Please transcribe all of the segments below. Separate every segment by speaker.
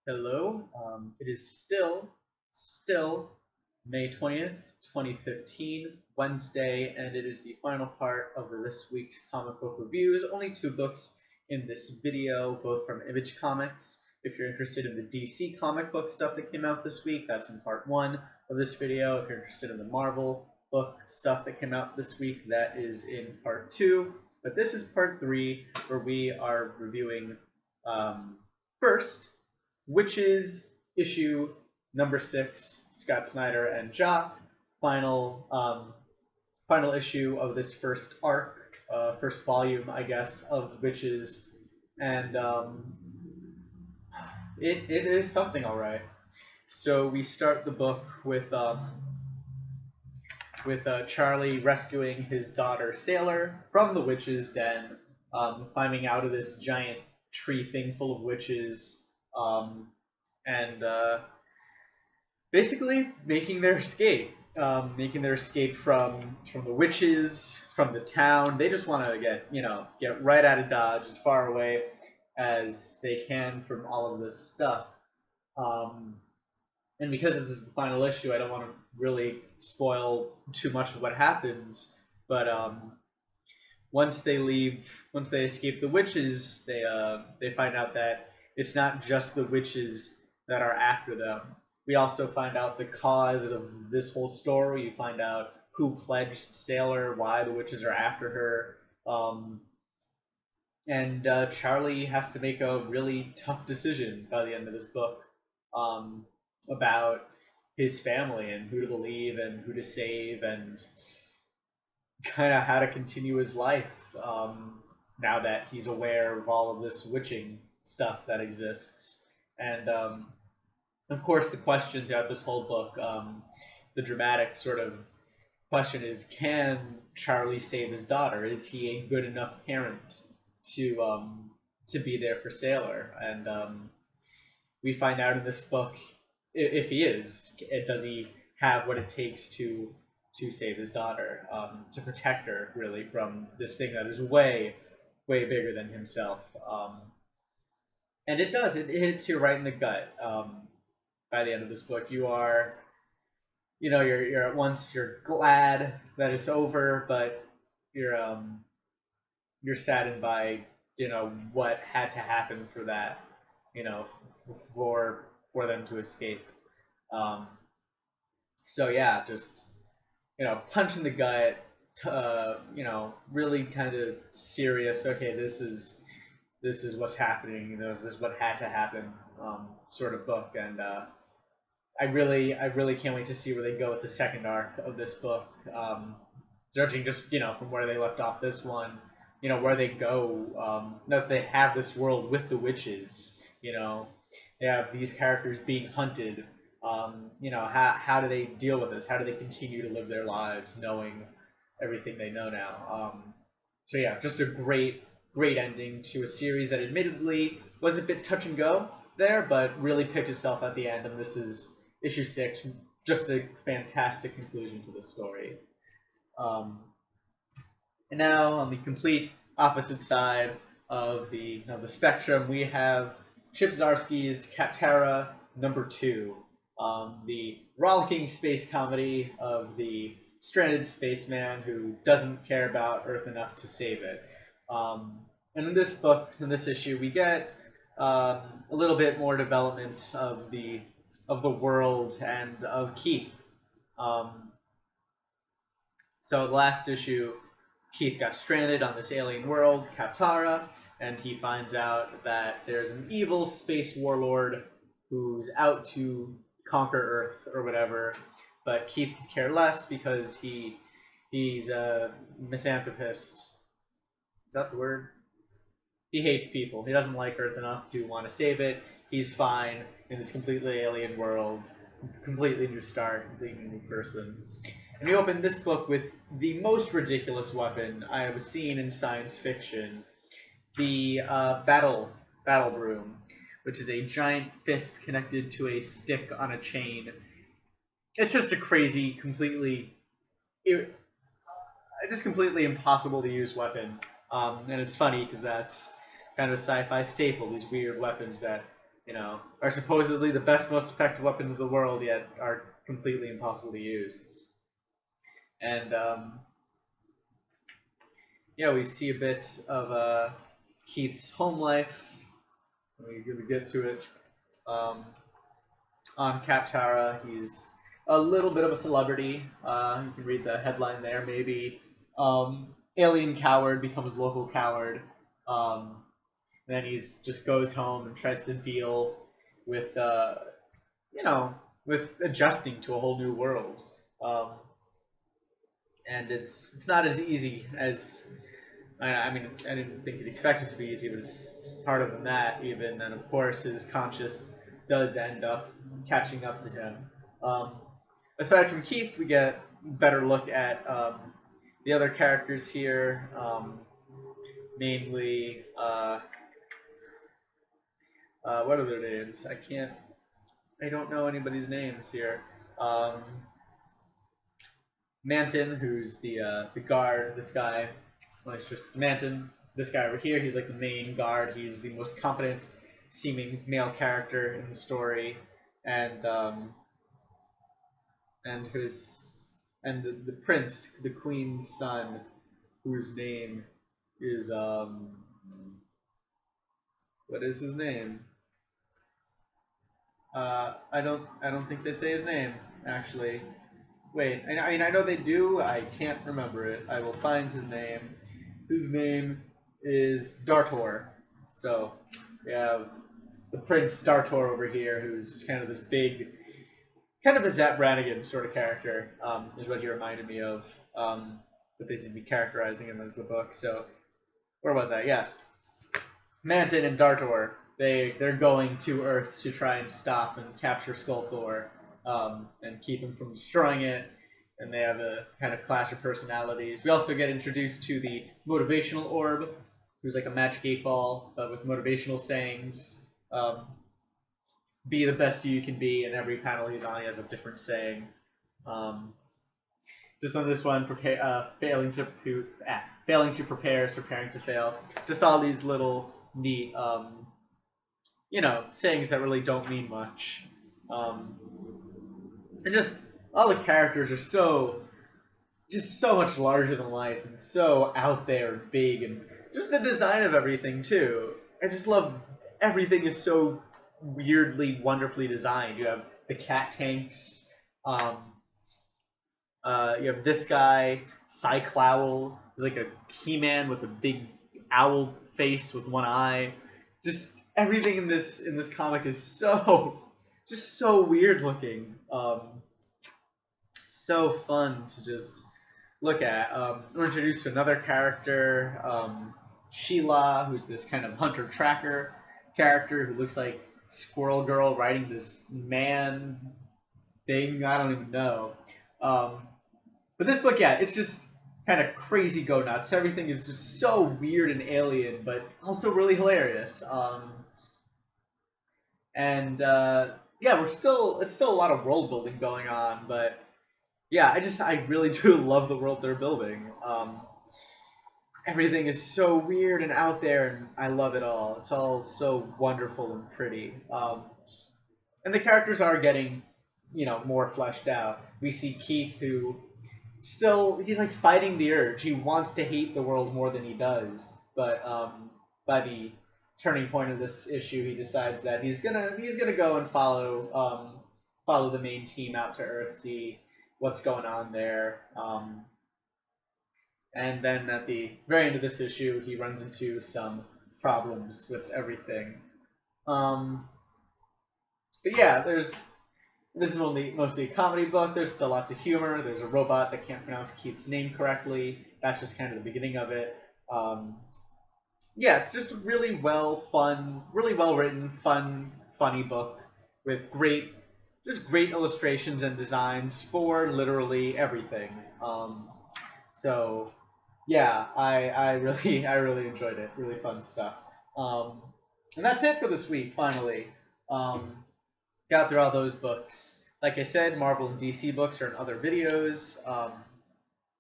Speaker 1: Hello. It is still May 20th, 2015, Wednesday, and it is the final part of this week's comic book reviews. Only two books in this video, both from Image Comics. If you're interested in the DC comic book stuff that came out this week, that's in part one of this video. If you're interested in the Marvel book stuff that came out this week, that is in part two. But this is part three, where we are reviewing first Wytches issue number 6, Scott Snyder and Jock, final issue of this first arc, first volume, I guess, of Wytches, and it is something, all right. So we start the book with Charlie rescuing his daughter Sailor from the witch's den, climbing out of this giant tree thing full of witches. And basically making their escape, from the witches, from the town. They just want to get right out of Dodge, as far away as they can from all of this stuff. And because this is the final issue, I don't want to really spoil too much of what happens. But once they escape the witches, they find out that it's not just the witches that are after them. We also find out the cause of this whole story. You find out who pledged Sailor, why the witches are after her. And Charlie has to make a really tough decision by the end of this book about his family and who to believe and who to save and kind of how to continue his life now that he's aware of all of this witching stuff that exists. And of course, the question throughout this whole book, the dramatic sort of question is, can Charlie save his daughter? Is he a good enough parent to be there for Sailor? And we find out in this book if he is. Does he have what it takes to save his daughter, to protect her, really, from this thing that is way bigger than himself? And it does. It hits you right in the gut. By the end of this book, you're at once you're glad that it's over, but you're saddened by what had to happen for that, for them to escape. So yeah, just punch in the gut. Really kind of serious. Okay, this is what's happening. This is what had to happen. Sort of book, and I really can't wait to see where they go with the second arc of this book. Judging just from where they left off this one, where they go. Now that they have this world with the witches, they have these characters being hunted. How do they deal with this? How do they continue to live their lives knowing everything they know now? So yeah, just a great ending to a series that admittedly was a bit touch and go there, but really picked itself at the end, and this is issue 6, just a fantastic conclusion to the story. And now on the complete opposite side of the spectrum, we have Chip Zdarsky's Kaptara #2, the rollicking space comedy of the stranded spaceman who doesn't care about Earth enough to save it. And in this book, in this issue, we get a little bit more development of the world and of Keith. So the last issue, Keith got stranded on this alien world, Kaptara, and he finds out that there's an evil space warlord who's out to conquer Earth or whatever. But Keith could care less because he's a misanthropist. Is that the word? He hates people. He doesn't like Earth enough to want to save it. He's fine in this completely alien world, completely new start, completely new person. And we open this book with the most ridiculous weapon I have seen in science fiction, the battle broom, which is a giant fist connected to a stick on a chain. It's just a crazy, completely impossible to use weapon. And it's funny because that's kind of a sci-fi staple, these weird weapons that you know, are supposedly the best, most effective weapons in the world, yet are completely impossible to use. And yeah, we see a bit of Keith's home life. We get to it. On Kaptara, he's a little bit of a celebrity. You can read the headline there, maybe. Alien coward becomes local coward. Then he's just goes home and tries to deal with, you know, with adjusting to a whole new world. And it's not as easy as I mean, I didn't think he'd expect it to be easy, but it's harder than that even. And of course, his conscience does end up catching up to him. Aside from Keith, we get a better look at the other characters here, mainly what are their names? I don't know anybody's names here. Manton, who's the guard. This guy. Well, it's just Manton, this guy over here, he's like the main guard. He's the most competent seeming male character in the story, and the prince, the queen's son, whose name is what is his name? I don't think they say his name actually. Wait, I know they do. I can't remember it. I will find his name. His name is Dartor. So we have the Prince Dartor over here, who's kind of this big, kind of a Zap Brannigan sort of character, is what he reminded me of. But they seem to be characterizing him as the book. So where was I? Yes, Manton and Dartor. They're going to Earth to try and stop and capture Skullthor, and keep him from destroying it. And they have a kind of clash of personalities. We also get introduced to the motivational orb, who's like a magic 8-ball, but with motivational sayings. Be the best you can be, and every panel he's on, he has a different saying. Just on this one, failing to prepare is preparing to fail. Just all these little neat, you know, sayings that really don't mean much. And just all the characters are so much larger than life and so out there and big, and just the design of everything too. I just love everything is so weirdly, wonderfully designed. You have the cat tanks. You have this guy, Cyclowl, who's like a He-Man with a big owl face with one eye. Just everything in this comic is so weird looking. So fun to just look at. We're introduced to another character, Sheila, who's this kind of hunter tracker character who looks like Squirrel Girl riding this man thing. I don't even know. But this book, yeah, it's just kind of crazy go nuts. Everything is just so weird and alien, but also really hilarious. Yeah, it's still a lot of world building going on, but yeah, I really do love the world they're building. Everything is so weird and out there, and I love it all. It's all so wonderful and pretty. And the characters are getting, you know, more fleshed out. We see Keith, who he's like fighting the urge. He wants to hate the world more than he does, but by the turning point of this issue, he decides that he's gonna go and follow the main team out to Earth, see what's going on there. And then at the very end of this issue, he runs into some problems with everything. But yeah, this is mostly a comedy book. There's still lots of humor. There's a robot that can't pronounce Keith's name correctly. That's just kind of the beginning of it. Yeah, it's just really well written, funny book with great illustrations and designs for literally everything. So yeah, I really enjoyed it. Really fun stuff. And that's it for this week. Finally, got through all those books. Like I said, Marvel and DC books are in other videos.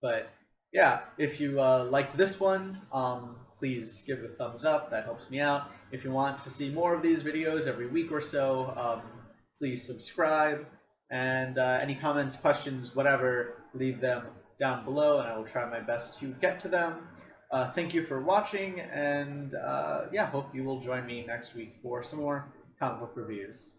Speaker 1: But yeah, if you liked this one, please give it a thumbs up. That helps me out. If you want to see more of these videos every week or so, please subscribe. And any comments, questions, whatever, leave them down below, and I will try my best to get to them. Thank you for watching, and yeah, hope you will join me next week for some more comic book reviews.